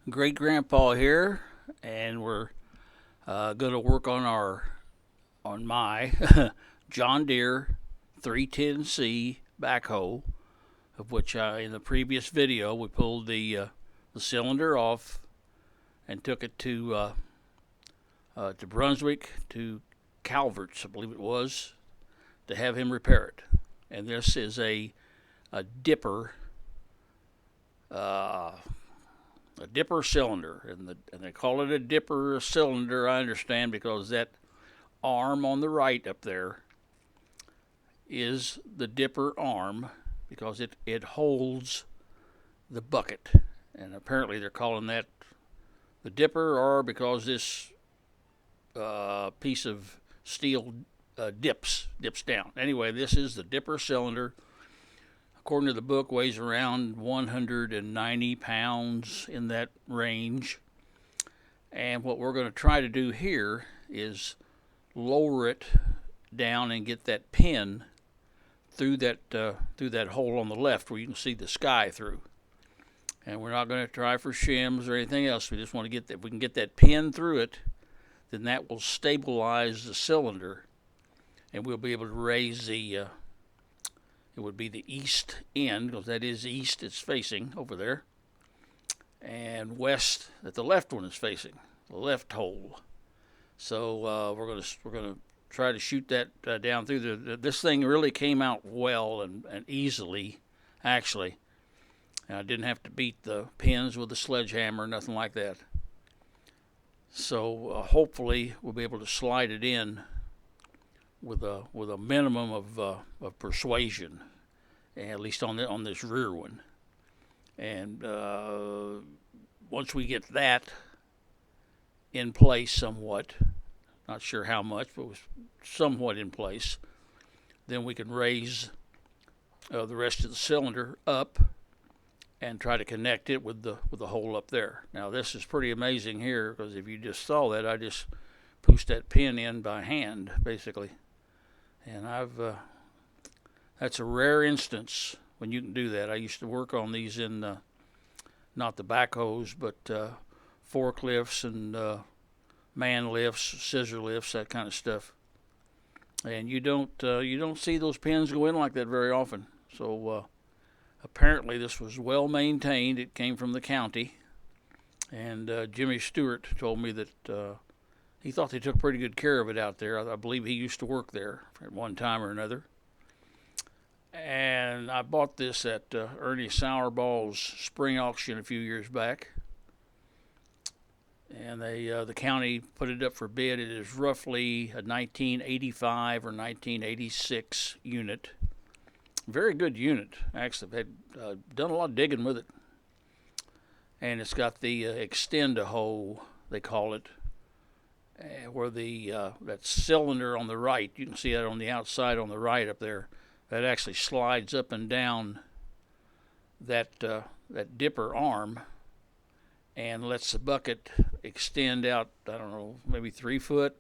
Great Grandpa here, and we're going to work on my John Deere 310C backhoe, of which in the previous video we pulled the cylinder off and took it to Brunswick to Calvert's, I believe it was, to have him repair it. And this is a dipper. Uh, a dipper cylinder, and they call it a dipper cylinder. I understand because that arm on the right up there is the dipper arm because it holds the bucket, and apparently they're calling that the dipper, or because this piece of steel dips down. Anyway, this is the dipper cylinder. According to the book, weighs around 190 pounds, in that range. And what we're going to try to do here is lower it down and get that pin through that hole on the left where you can see the sky through. And we're not going to try for shims or anything else. We just want to get that. If we can get that pin through it, then that will stabilize the cylinder, and we'll be able to raise it would be the east end, because that is east it's facing over there, and west that the left one is facing, the left hole. So we're gonna try to shoot that down through there. This thing really came out well and easily, actually. And I didn't have to beat the pins with a sledgehammer, nothing like that. So hopefully we'll be able to slide it in with a minimum of persuasion, at least on this rear one. And once we get that in place somewhat, not sure how much, but somewhat in place, then we can raise the rest of the cylinder up and try to connect it with the hole up there. Now this is pretty amazing here, because if you just saw that, I just pushed that pin in by hand basically. And that's a rare instance when you can do that. I used to work on these in not the backhoes, but forklifts and man lifts, scissor lifts, that kind of stuff. And you don't see those pins go in like that very often. So apparently this was well maintained. It came from the county, and Jimmy Stewart told me that he thought they took pretty good care of it out there. I believe he used to work there at one time or another. And I bought this at Ernie Sauerball's spring auction a few years back. And the county put it up for bid. It is roughly a 1985 or 1986 unit. Very good unit, actually. I've done a lot of digging with it. And it's got the extend-a-hole, they call it, where that cylinder on the right, you can see that on the outside on the right up there, that actually slides up and down that dipper arm and lets the bucket extend out, I don't know, maybe 3 foot.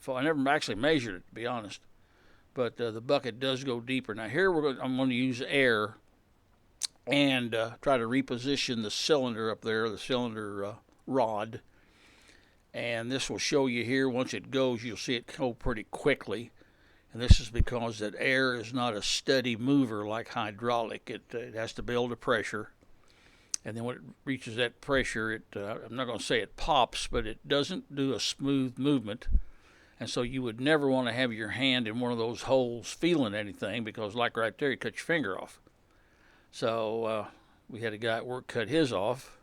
I never actually measured it, to be honest, but the bucket does go deeper. Now here I'm going to use air and try to reposition the cylinder up there, the cylinder rod. And this will show you here, once it goes, you'll see it go pretty quickly. And this is because that air is not a steady mover like hydraulic. It has to build a pressure. And then when it reaches that pressure, I'm not going to say it pops, but it doesn't do a smooth movement. And so you would never want to have your hand in one of those holes feeling anything, because like right there, you cut your finger off. So we had a guy at work cut his off.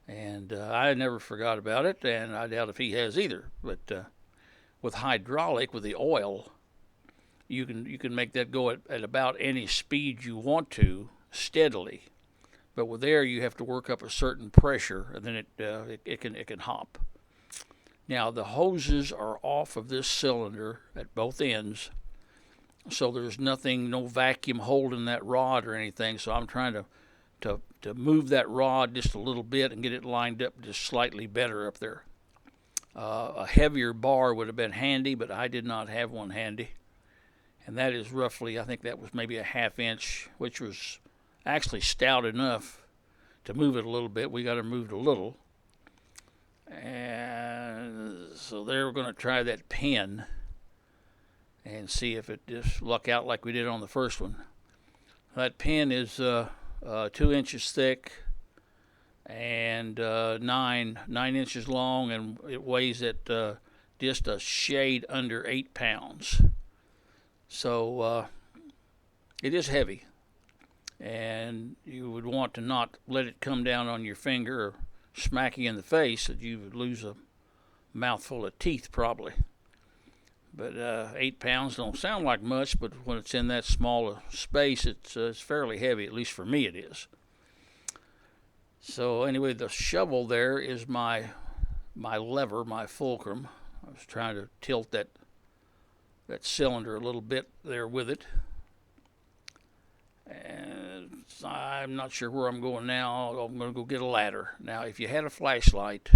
And I never forgot about it, and I doubt if he has either. But with hydraulic, with the oil, you can make that go at about any speed you want to, steadily. But with air, you have to work up a certain pressure, and then it can hop. Now the hoses are off of this cylinder at both ends, so there's nothing, no vacuum holding that rod or anything. So I'm trying to move that rod just a little bit and get it lined up just slightly better up there. A heavier bar would have been handy, but I did not have one handy. And that is roughly, I think that was maybe a 1/2 inch, which was actually stout enough to move it a little bit, we got to move it a little. And so there we're going to try that pin and see if it just luck out like we did on the first one. That pin is 2 inches thick and 9 inches long, and it weighs at just a shade under 8 pounds. So it is heavy, and you would want to not let it come down on your finger or smack you in the face, that you would lose a mouthful of teeth probably. But 8 pounds don't sound like much, but when it's in that small a space, it's fairly heavy. At least for me, it is. So anyway, the shovel there is my lever, my fulcrum. I was trying to tilt that cylinder a little bit there with it. And I'm not sure where I'm going now. I'm going to go get a ladder. Now, if you had a flashlight,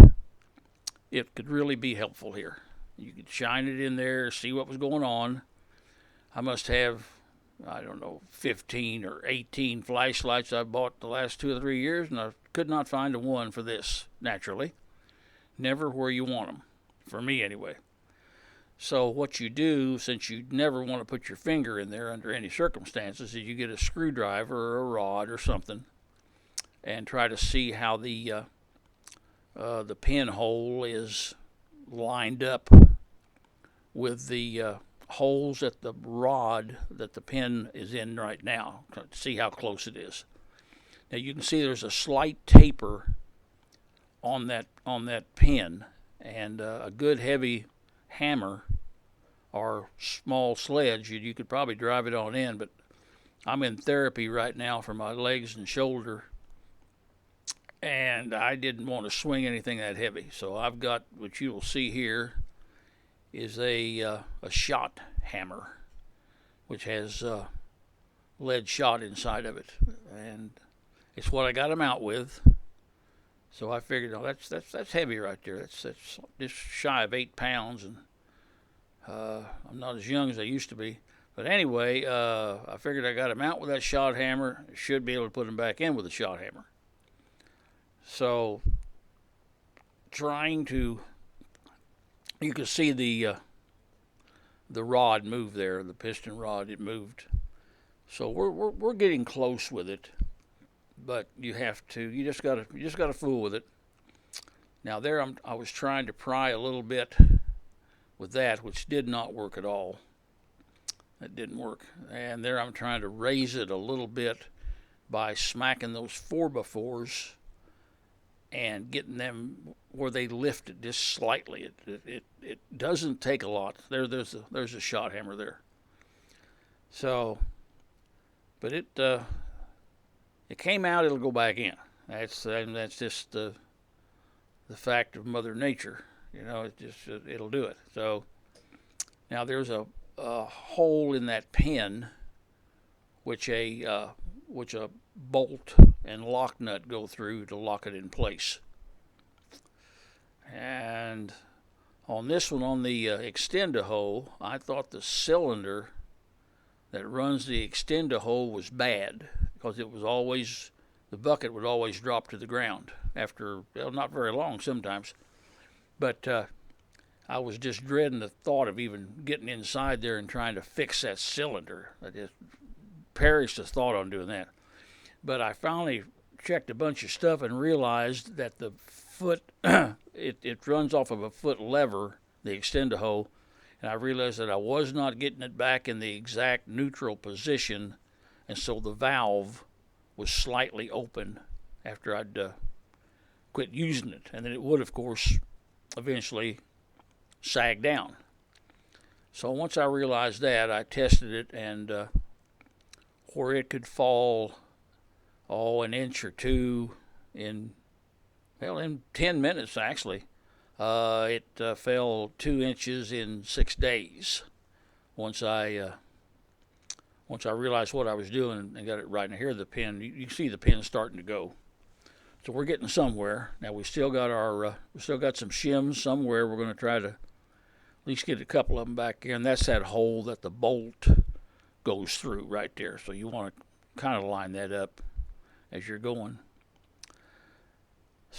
it could really be helpful here. You could shine it in there, see what was going on. I must have, I don't know, 15 or 18 flashlights I've bought the last 2 or 3 years, and I could not find a one for this, naturally. Never where you want them, for me anyway. So what you do, since you never want to put your finger in there under any circumstances, is you get a screwdriver or a rod or something and try to see how the pinhole is lined up with the holes at the rod that the pin is in right now, to see how close it is. Now you can see there's a slight taper on that pin, and a good heavy hammer or small sledge, you could probably drive it on in, but I'm in therapy right now for my legs and shoulder, and I didn't want to swing anything that heavy. So I've got, what you will see here is a shot hammer, which has lead shot inside of it, and it's what I got them out with. So I figured, oh, that's heavy right there. That's just shy of 8 pounds, and I'm not as young as I used to be. But anyway, I figured I got them out with that shot hammer. Should be able to put them back in with a shot hammer. So trying to, you can see the rod move there, the piston rod. It moved. So we're getting close with it. But you just gotta fool with it. Now there, I was trying to pry a little bit with that, which did not work at all. That didn't work. And there I'm trying to raise it a little bit by smacking those 4x4s and getting them where they lift it just slightly. It doesn't take a lot. There's a shot hammer there. So, but it came out. It'll go back in. That's just the fact of Mother Nature. You know, it'll do it. So now there's a hole in that pin, which a bolt and lock nut go through to lock it in place. And on this one, on the extend-a-hole, I thought the cylinder that runs the extend-a-hole was bad, because it was always, the bucket would always drop to the ground after, well, not very long sometimes. But I was just dreading the thought of even getting inside there and trying to fix that cylinder. I just perished the thought on doing that. But I finally checked a bunch of stuff and realized that the foot, it runs off of a foot lever, the extend-a-hole, and I realized that I was not getting it back in the exact neutral position, and so the valve was slightly open after I'd quit using it. And then it would, of course, eventually sag down. So once I realized that, I tested it, and where it could fall, an inch or two in 10 minutes actually. It fell 2 inches in 6 days once I realized what I was doing and got it right. And here the pin, you can see the pin starting to go. So we're getting somewhere. Now we still got some shims somewhere. We're going to try to at least get a couple of them back here, and that's that hole that the bolt goes through right there. So you want to kind of line that up as you're going.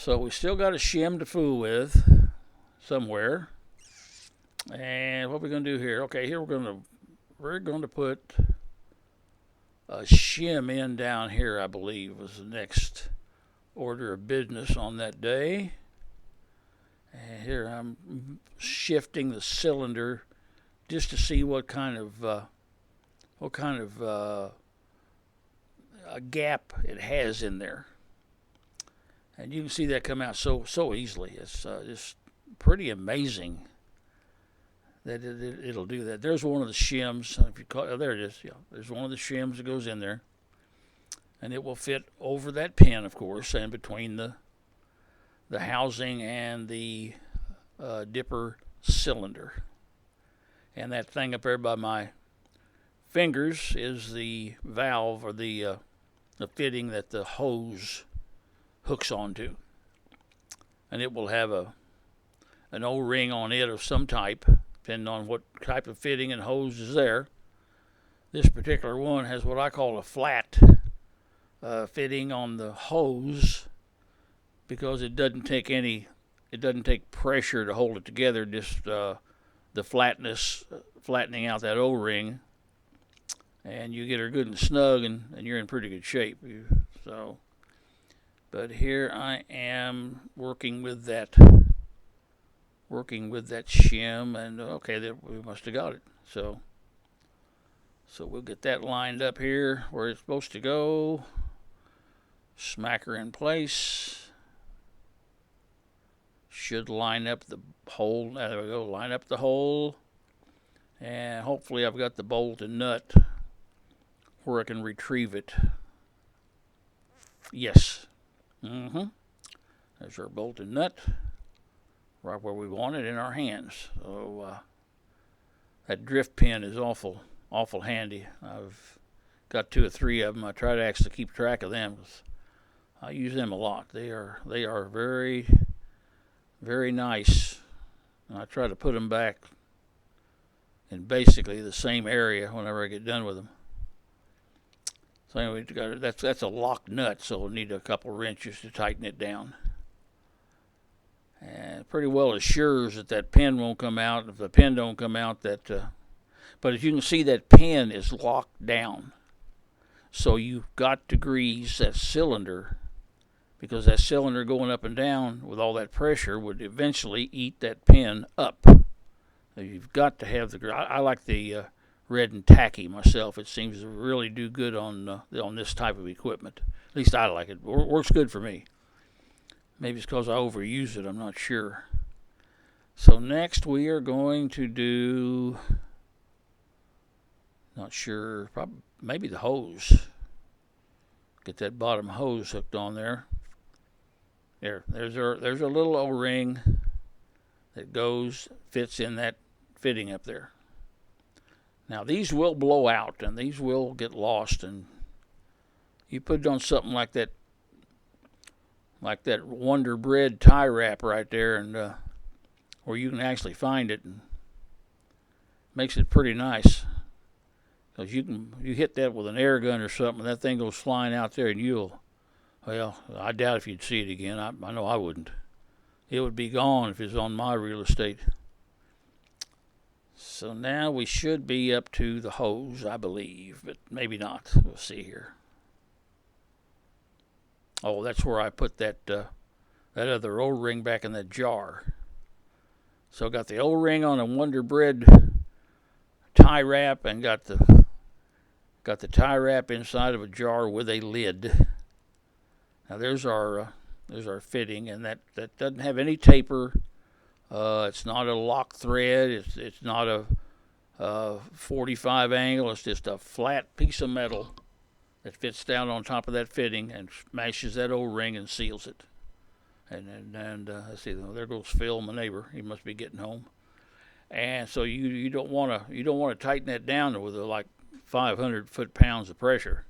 So we still got a shim to fool with somewhere. And what we're going to do here? Okay, here we're going to put a shim in down here. I believe was the next order of business on that day. And here I'm shifting the cylinder just to see what kind of a gap it has in there. And you can see that come out so easily. It's just pretty amazing that it'll do that. There's one of the shims. If you call, there it is. Yeah, there's one of the shims that goes in there, and it will fit over that pin, of course, and between the housing and the dipper cylinder. And that thing up there by my fingers is the valve or the fitting that the hose hooks onto, and it will have an O-ring on it of some type, depending on what type of fitting and hose is there. This particular one has what I call a flat fitting on the hose because it doesn't take pressure to hold it together. Just the flattening out that O-ring, and you get her good and snug, and you're in pretty good shape. But here I am working with that shim, and okay, we must have got it. So we'll get that lined up here where it's supposed to go. Smack her in place. Should line up the hole. There we go. Line up the hole, and hopefully I've got the bolt and nut where I can retrieve it. Yes. There's our bolt and nut, right where we want it in our hands. So that drift pin is awful handy. I've got 2 or 3 of them. I try to actually keep track of them. I use them a lot. They are very, very nice, and I try to put them back in basically the same area whenever I get done with them. So anyway, that's a lock nut, so we'll need a couple wrenches to tighten it down. And pretty well assures that pin won't come out. If the pin don't come out, but as you can see, that pin is locked down. So you've got to grease that cylinder, because that cylinder going up and down with all that pressure would eventually eat that pin up. So you've got to have I like the red and tacky myself. It seems to really do good on this type of equipment. At least I like it. Works good for me. Maybe it's because I overuse it. I'm not sure. So next we are going to do, not sure, probably maybe the hose. Get that bottom hose hooked on there. There's a little O-ring that fits in that fitting up there. Now these will blow out and these will get lost, and you put it on something like that Wonder Bread tie wrap right there, and where you can actually find it, and makes it pretty nice. Because you hit that with an air gun or something, and that thing goes flying out there, and I doubt if you'd see it again. I know I wouldn't. It would be gone if it was on my real estate. So now we should be up to the hose, I believe, but maybe not. We'll see here. Oh, that's where I put that other O-ring back in that jar. So I got the O-ring on a Wonder Bread tie wrap, and got the tie wrap inside of a jar with a lid. Now there's our fitting, and that doesn't have any taper. It's not a lock thread. It's not a 45 angle. It's just a flat piece of metal that fits down on top of that fitting and smashes that O-ring and seals it. And let's see, there goes Phil, my neighbor. He must be getting home. And so you don't want to tighten that down with like 500 foot-pounds of pressure.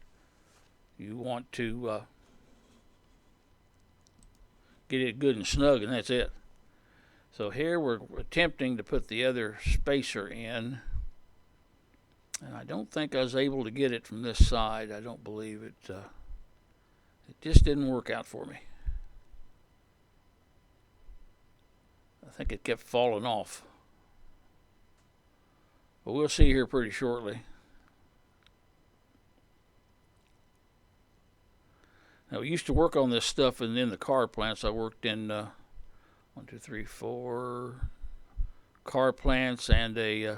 You want to get it good and snug, and that's it. So here we're attempting to put the other spacer in, and I don't think I was able to get it from this side. I don't believe it. It just didn't work out for me. I think it kept falling off. But we'll see here pretty shortly. Now, we used to work on this stuff in the car plants. I worked in 4 car plants and a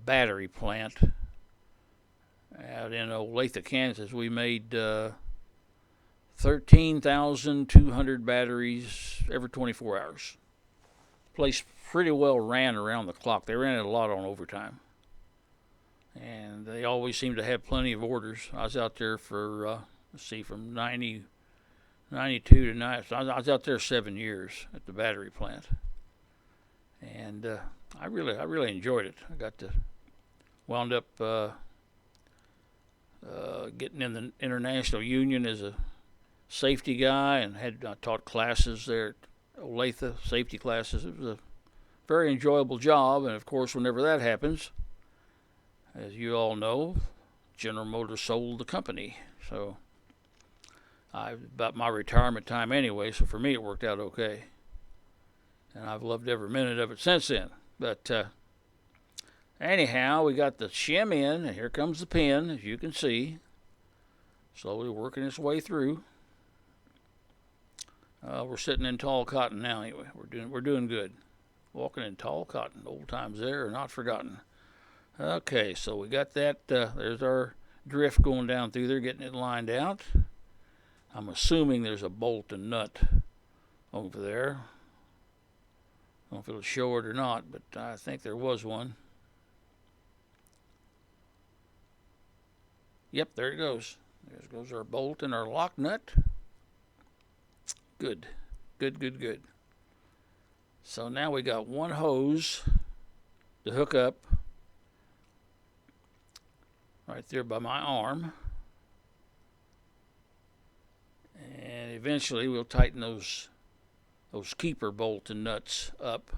battery plant out in Olathe, Kansas. We made 13,200 batteries every 24 hours. Place pretty well ran around the clock. They ran it a lot on overtime. And they always seemed to have plenty of orders. I was out there for, from 92 to 9. So I was out there 7 years at the battery plant. And I really enjoyed it. I got to wound up getting in the International Union as a safety guy, and I taught classes there at Olathe, safety classes. It was a very enjoyable job, and of course, whenever that happens, as you all know, General Motors sold the company. So about my retirement time anyway, so for me it worked out okay. And I've loved every minute of it since then. But anyhow, we got the shim in, and here comes the pin, as you can see. Slowly working its way through. We're sitting in tall cotton now anyway. We're doing good. Walking in tall cotton. Old times there are not forgotten. Okay, so we got that. There's our drift going down through there, getting it lined out. I'm assuming there's a bolt and nut over there. I don't know if it'll show it or not, but I think there was one. Yep, there it goes. There goes our bolt and our lock nut. Good. Good. So now we got one hose to hook up right there by my arm. And eventually we'll tighten those keeper bolt and nuts up.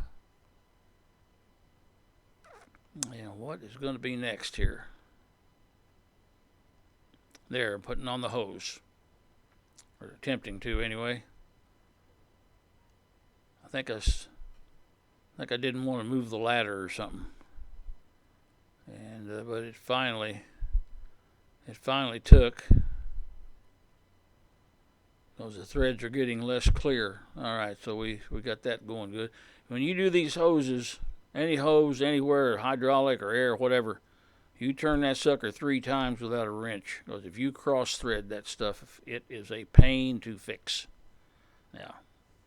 And what is going to be next here? There, I'm putting on the hose. Or attempting to anyway. I think I didn't want to move the ladder or something. And but it finally took. Because the threads are getting less clear. Alright, so we got that going good. When you do these hoses, any hose anywhere, hydraulic or air, whatever, you turn that sucker 3 times without a wrench. Because if you cross thread that stuff, it is a pain to fix. Now,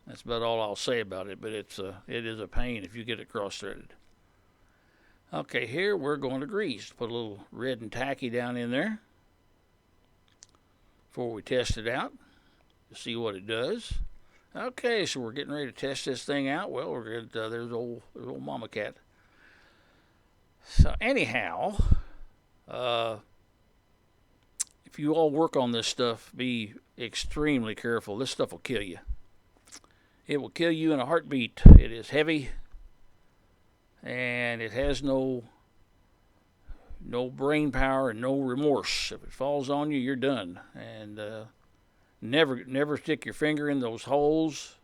that's about all I'll say about it, but it is a pain if you get it cross threaded. Okay, here we're going to grease. Put a little red and tacky down in there before we test it out to see what it does. Okay, so we're getting ready to test this thing out. Well, we're good. There's old Mama Cat. So anyhow, if you all work on this stuff, be extremely careful. This stuff will kill you. It will kill you in a heartbeat. It is heavy, and it has no brain power and no remorse. If it falls on you, you're done. And never stick your finger in those holes,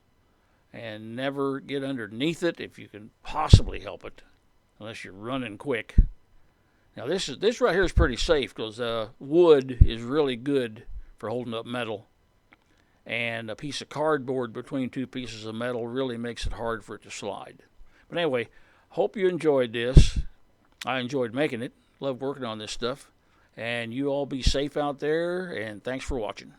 and never get underneath it if you can possibly help it, unless you're running quick. Now this right here is pretty safe because wood is really good for holding up metal. And a piece of cardboard between 2 pieces of metal really makes it hard for it to slide. But anyway, hope you enjoyed this. I enjoyed making it. Love working on this stuff. And you all be safe out there, and thanks for watching.